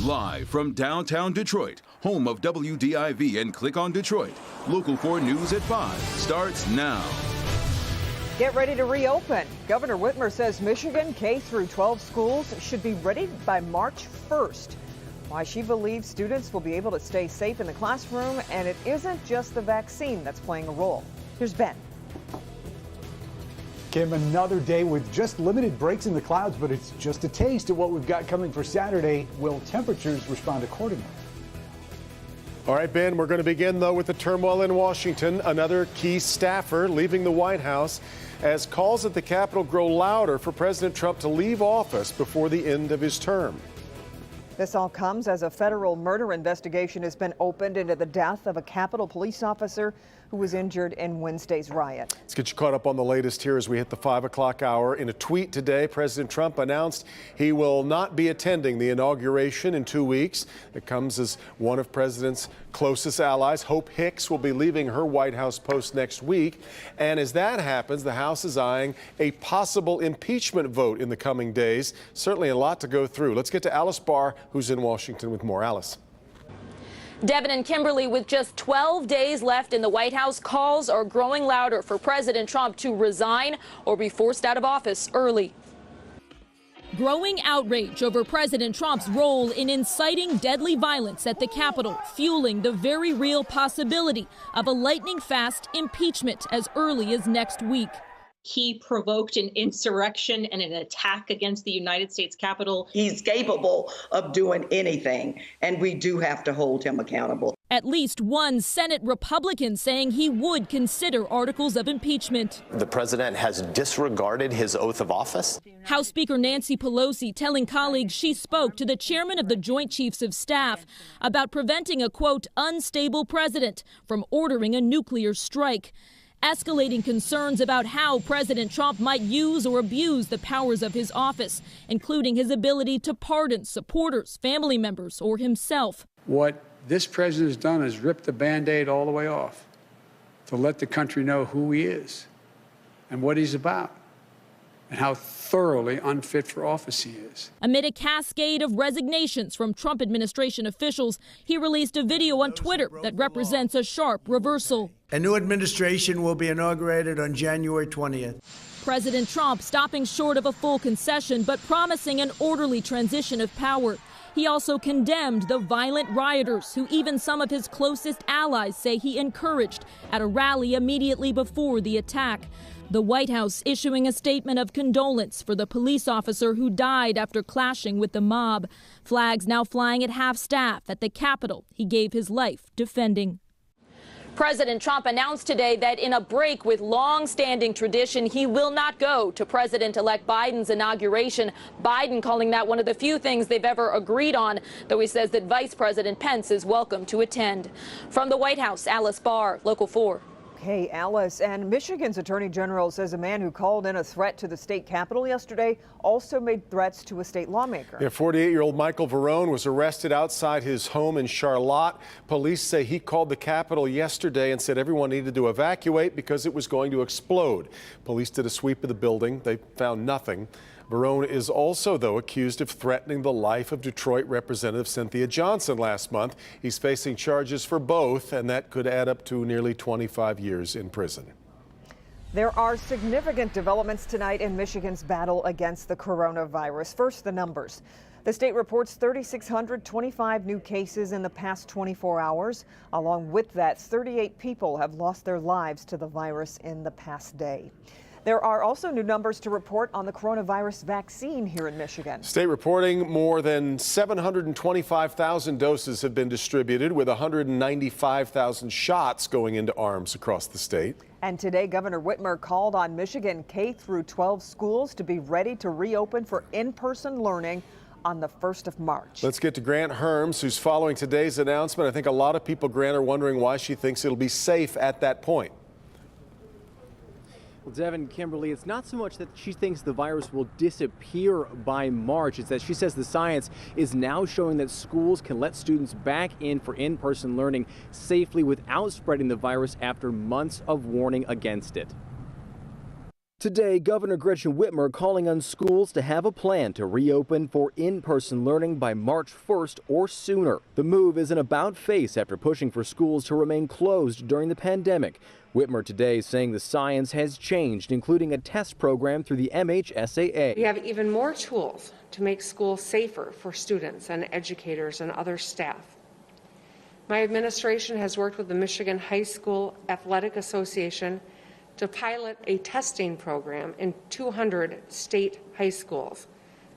Live from downtown Detroit, home of WDIV and Click on Detroit, Local 4 News at 5 starts now. Get ready to reopen. Governor Whitmer says Michigan K-12 schools should be ready by March 1st. Why she believes students will be able to stay safe in the classroom, and it isn't just the vaccine that's playing a role. Here's Ben. Kim, another day with just limited breaks in the clouds, but it's just a taste of what we've got coming for Saturday. Will temperatures respond accordingly? All right, Ben, we're going to begin, though, with the turmoil in Washington. Another key staffer leaving the White House as calls at the Capitol grow louder for President Trump to leave office before the end of his term. This all comes as a federal murder investigation has been opened into the death of a Capitol police officer who was injured in Wednesday's riot. Let's get you caught up on the latest here as we hit the 5 o'clock hour. In a tweet today, President Trump announced he will not be attending the inauguration in 2 weeks. It comes as one of President's closest allies, Hope Hicks, will be leaving her White House post next week. And as that happens, the House is eyeing a possible impeachment vote in the coming days. Certainly a lot to go through. Let's get to Alice Barr, who's in Washington with more. Alice. Devin and Kimberly, with just 12 days left in the White House, calls are growing louder for President Trump to resign or be forced out of office early. Growing outrage over President Trump's role in inciting deadly violence at the Capitol, fueling the very real possibility of a lightning-fast impeachment as early as next week. He provoked an insurrection and an attack against the United States Capitol. He's capable of doing anything, and we do have to hold him accountable. At least one Senate Republican saying he would consider articles of impeachment. The president has disregarded his oath of office. House Speaker Nancy Pelosi telling colleagues she spoke to the chairman of the Joint Chiefs of Staff about preventing a, quote, unstable president from ordering a nuclear strike. Escalating concerns about how President Trump might use or abuse the powers of his office, including his ability to pardon supporters, family members, or himself. What this president has done is ripped the Band-Aid all the way off to let the country know who he is and what he's about and how thoroughly unfit for office he is. Amid a cascade of resignations from Trump administration officials, he released a video on Twitter that represents a sharp reversal. A new administration will be inaugurated on January 20th. President Trump stopping short of a full concession, but promising an orderly transition of power. He also condemned the violent rioters, who even some of his closest allies say he encouraged at a rally immediately before the attack. The White House issuing a statement of condolence for the police officer who died after clashing with the mob. Flags now flying at half-staff at the Capitol he gave his life defending. President Trump announced today that in a break with long-standing tradition, he will not go to President-elect Biden's inauguration. Biden calling that one of the few things they've ever agreed on, though he says that Vice President Pence is welcome to attend. From the White House, Alice Barr, Local 4. Hey, Alice. And Michigan's Attorney General says a man who called in a threat to the state capitol yesterday also made threats to a state lawmaker. Yeah, 48-year-old Michael Verone was arrested outside his home in Charlotte. Police say he called the Capitol yesterday and said everyone needed to evacuate because it was going to explode. Police did a sweep of the building. They found nothing. Verone is also, though, accused of threatening the life of Detroit Representative Cynthia Johnson last month. He's facing charges for both, and that could add up to nearly 25 years in prison. There are significant developments tonight in Michigan's battle against the coronavirus. First, the numbers. The state reports 3,625 new cases in the past 24 hours. Along with that, 38 people have lost their lives to the virus in the past day. There are also new numbers to report on the coronavirus vaccine here in Michigan. State reporting more than 725,000 doses have been distributed, with 195,000 shots going into arms across the state. And today, Governor Whitmer called on Michigan K-12 schools to be ready to reopen for in-person learning on the 1st of March. Let's get to Grant Herms, who's following today's announcement. I think a lot of people, Grant, are wondering why she thinks it'll be safe at that point. Well, Devin, Kimberly, it's not so much that she thinks the virus will disappear by March. It's that she says the science is now showing that schools can let students back in for in-person learning safely without spreading the virus after months of warning against it. Today, Governor Gretchen Whitmer calling on schools to have a plan to reopen for in-person learning by March 1st or sooner. The move is an about-face after pushing for schools to remain closed during the pandemic. Whitmer today saying the science has changed, including a test program through the MHSAA. We have even more tools to make schools safer for students and educators and other staff. My administration has worked with the Michigan High School Athletic Association to pilot a testing program in 200 state high schools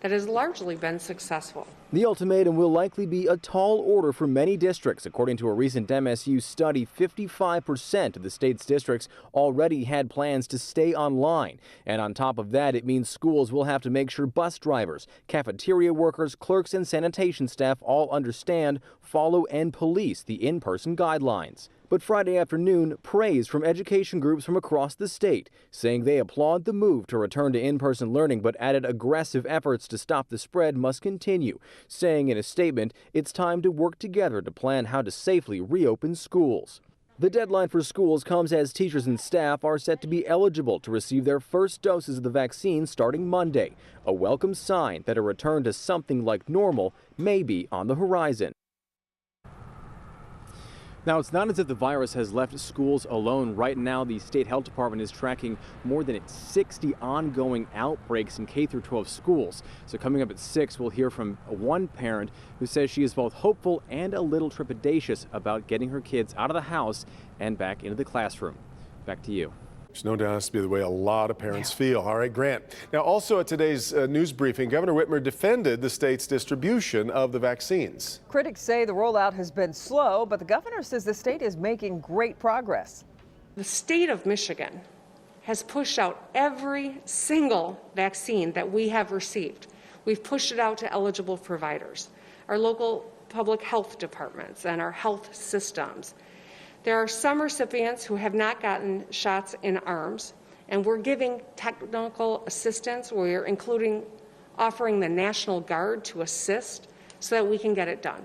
that has largely been successful. The ultimatum will likely be a tall order for many districts. According to a recent MSU study, 55% of the state's districts already had plans to stay online. And on top of that, it means schools will have to make sure bus drivers, cafeteria workers, clerks, and sanitation staff all understand, follow, and police the in-person guidelines. But Friday afternoon, praise from education groups from across the state, saying they applaud the move to return to in-person learning, but added aggressive efforts to stop the spread must continue, saying in a statement, it's time to work together to plan how to safely reopen schools. The deadline for schools comes as teachers and staff are set to be eligible to receive their first doses of the vaccine starting Monday, a welcome sign that a return to something like normal may be on the horizon. Now, it's not as if the virus has left schools alone. Right now, the state health department is tracking more than 60 ongoing outbreaks in K-12 schools. So coming up at 6, we'll hear from one parent who says she is both hopeful and a little trepidatious about getting her kids out of the house and back into the classroom. Back to you. There's no doubt that's to be the way a lot of parents feel. All right, Grant. Now, also at today's news briefing, Governor Whitmer defended the state's distribution of the vaccines. Critics say the rollout has been slow, but the governor says the state is making great progress. The state of Michigan has pushed out every single vaccine that we have received. We've pushed it out to eligible providers, our local public health departments, and our health systems. There are some recipients who have not gotten shots in arms, and we're giving technical assistance. We're offering the National Guard to assist so that we can get it done.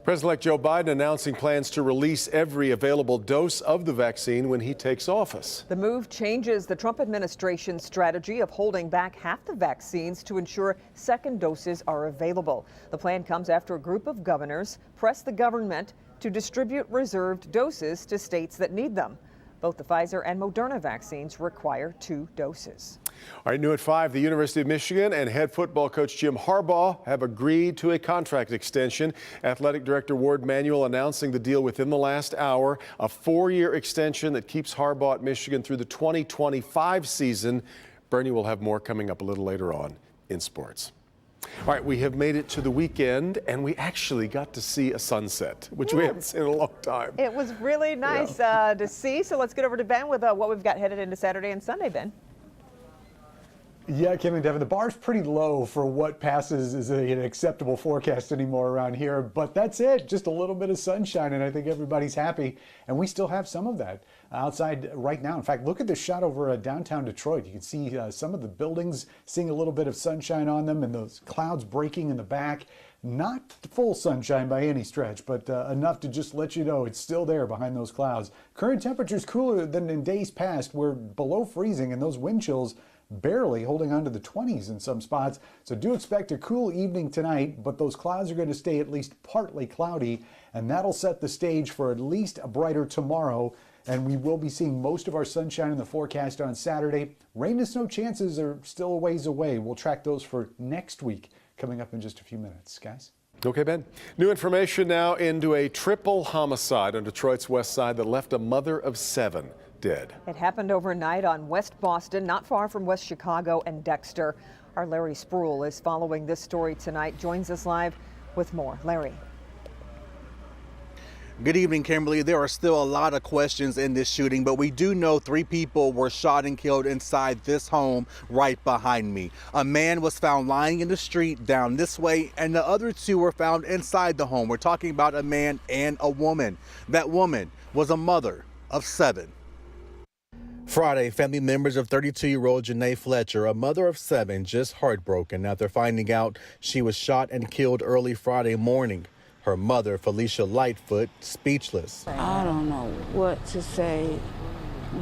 President-elect Joe Biden announcing plans to release every available dose of the vaccine when he takes office. The move changes the Trump administration's strategy of holding back half the vaccines to ensure second doses are available. The plan comes after a group of governors pressed the government to distribute reserved doses to states that need them. Both the Pfizer and Moderna vaccines require 2 doses. All right, new at 5, the University of Michigan and head football coach Jim Harbaugh have agreed to a contract extension. Athletic Director Ward Manuel announcing the deal within the last hour, a 4-year extension that keeps Harbaugh at Michigan through the 2025 season. Bernie will have more coming up a little later on in sports. All right, we have made it to the weekend, and we actually got to see a sunset, which we haven't seen in a long time. It was really nice to see. So let's get over to Ben with what we've got headed into Saturday and Sunday, Ben. Yeah, Kim and Devin, the bar's pretty low for what passes as an acceptable forecast anymore around here, but that's it. Just a little bit of sunshine, and I think everybody's happy, and we still have some of that outside right now. In fact, look at the shot over downtown Detroit. You can see some of the buildings seeing a little bit of sunshine on them and those clouds breaking in the back. Not full sunshine by any stretch, but enough to just let you know it's still there behind those clouds. Current temperatures cooler than in days past. We're below freezing, and those wind chills barely holding on to the 20s in some spots. So do expect a cool evening tonight, but those clouds are going to stay at least partly cloudy, and that'll set the stage for at least a brighter tomorrow. And we will be seeing most of our sunshine in the forecast on Saturday. Rain and snow chances are still a ways away. We'll track those for next week coming up in just a few minutes, guys. Okay, Ben. New information now into a triple homicide on Detroit's west side that left a mother of 7 dead. It happened overnight on West Boston, not far from West Chicago and Dexter. Our Larry Spruill is following this story tonight, joins us live with more. Larry. Good evening, Kimberly. There are still a lot of questions in this shooting, but we do know 3 people were shot and killed inside this home right behind me. A man was found lying in the street down this way, and the other 2 were found inside the home. We're talking about a man and a woman. That woman was a mother of 7. Friday, family members of 32-year-old Janae Fletcher, a mother of 7, just heartbroken after finding out she was shot and killed early Friday morning. Her mother, Felicia Lightfoot, speechless. I don't know what to say.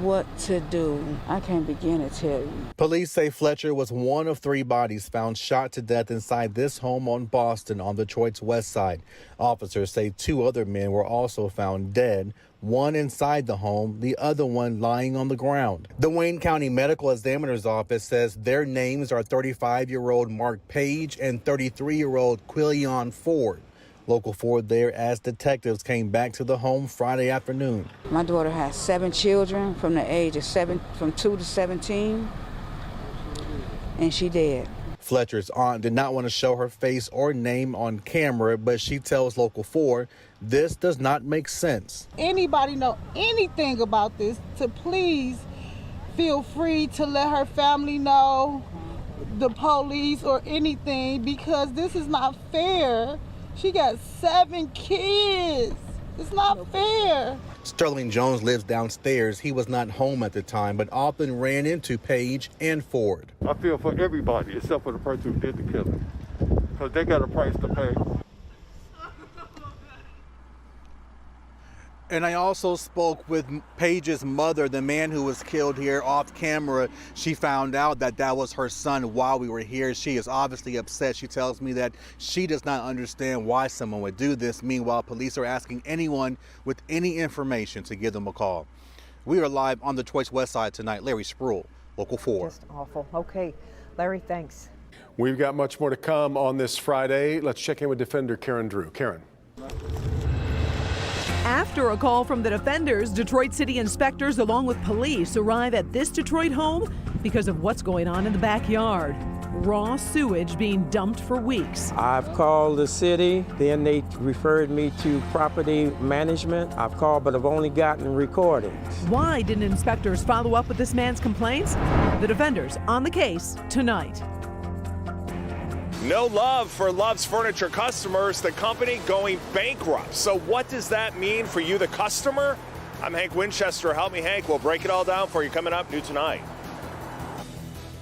what to do. I can't begin to tell you. Police say Fletcher was one of 3 bodies found shot to death inside this home on Boston on Detroit's west side. Officers say 2 other men were also found dead, one inside the home, the other one lying on the ground. The Wayne County Medical Examiner's Office says their names are 35-year-old Mark Page and 33-year-old Quillion Ford. Local 4 there as detectives came back to the home Friday afternoon. My daughter has 7 children from the age of 2 to 17, and she dead. Fletcher's aunt did not want to show her face or name on camera, but she tells Local 4 this does not make sense. Anybody know anything about this, to please feel free to let her family know, the police or anything, because this is not fair. She got 7 kids. It's not fair. Sterling Jones lives downstairs. He was not home at the time, but often ran into Page and Ford. I feel for everybody except for the person who did the killing, because they got a price to pay. And I also spoke with Page's mother, the man who was killed here off camera. She found out that that was her son while we were here. She is obviously upset. She tells me that she does not understand why someone would do this. Meanwhile, police are asking anyone with any information to give them a call. We are live on Detroit's west side tonight. Larry Spruill, Local 4. Just awful. Okay, Larry, thanks. We've got much more to come on this Friday. Let's check in with Defender Karen Drew. Karen. After a call from the defenders, Detroit City inspectors along with police arrive at this Detroit home because of what's going on in the backyard. Raw sewage being dumped for weeks. I've called the city, then they referred me to property management. I've called, but I've only gotten recordings. Why didn't inspectors follow up with this man's complaints? The defenders on the case tonight. No love for Love's Furniture customers, the company going bankrupt. So what does that mean for you, the customer? I'm Hank Winchester. Help me, Hank. We'll break it all down for you coming up new tonight.